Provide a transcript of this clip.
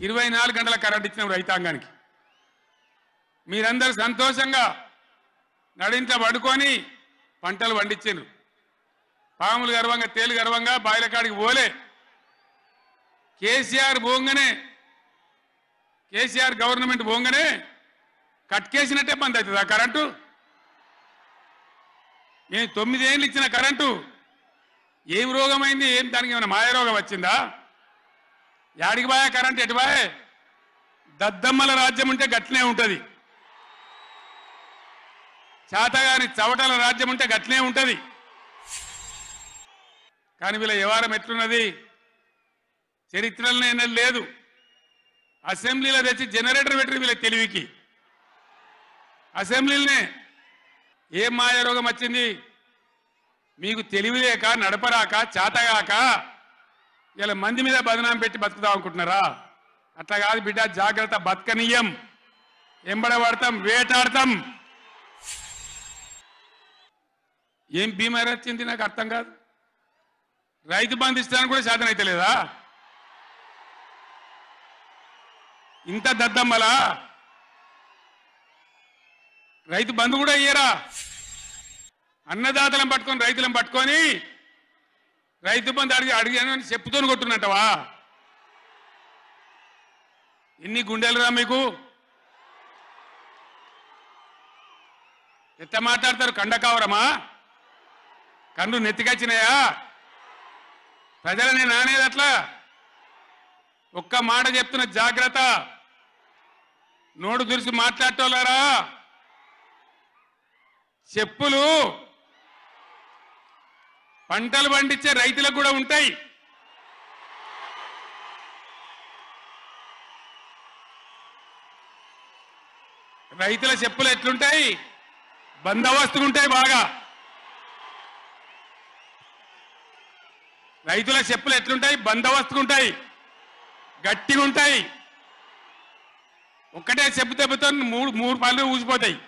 24 గంటల కరెంట్ ఇచ్చినాం రైతాంగానికి. మీరందరూ సంతోషంగా నడింట పడుకొని పంటలు పండించారు. పాములు గర్వంగా తేలు గర్వంగా బాయిల కాడికి పోలే. కేసీఆర్ పోగానే కేసీఆర్ గవర్నమెంట్ పోగానే కట్కేసినట్టే బంద్ అవుతుంది ఆ కరెంటు. నేను 9 ఏళ్ళు ఇచ్చిన కరెంటు ఏం రోగమైంది? ఏం దానికి ఏమైనా మాయరోగం వచ్చిందా? యాడికి బాయే కరెంట్? ఎటు బాయే? దద్దమ్మల రాజ్యం ఉంటే గట్లనే ఉంటుంది. చాతగాని చవటల రాజ్యం ఉంటే గట్లనే ఉంటుంది. కానీ వీళ్ళ వ్యవహారం ఎట్లున్నది? చరిత్రలో ఏం లేదు. అసెంబ్లీలో తెచ్చి జనరేటర్ పెట్టి వీళ్ళ తెలివికి అసెంబ్లీలనే ఏం మాయరోగం వచ్చింది? మీకు తెలివి లేక, నడపరాక, చాతగాక ఇలా మంది మీద బదనాం పెట్టి బతుకుదాం అనుకుంటున్నారా? అట్లా కాదు బిడ్డ, జాగ్రత్త. బతకనీయం, ఎంబడబడతాం, వేటాడతాం. ఏం బీమారి వచ్చింది నాకు అర్థం కాదు. రైతు బంధు ఇస్తానికి కూడా సాధన అయితే లేదా? ఇంత దద్దమ్మలా? రైతు బంధు కూడా అయ్యారా? అన్నదాతలను పట్టుకొని రైతులను పట్టుకొని రైతు బంధు అడిగాను చెప్పుతో కొట్టున్నట్టవా? ఎన్ని గుండెలురా మీకు? ఎట్లా మాట్లాడతారు? కండకావరమా? కన్ను నెత్తికొచ్చినాయా? ప్రజలని నానేది అట్లా. ఒక్క మాట చెప్తున్న, జాగ్రత్త. నోడు దురిసి మాట్లాడటోళ్ళారా? చెప్పులు పంటలు పండించే రైతులకు కూడా ఉంటాయి. రైతుల చెప్పులు ఎట్లుంటాయి? బందోబస్తుగా ఉంటాయి బాగా. రైతుల చెప్పులు ఎట్లుంటాయి? బందోబస్తుగా ఉంటాయి, గట్టిగా ఉంటాయి. ఒక్కటే చెప్పు దెబ్బతో మూడు పళ్ళు ఊసిపోతాయి.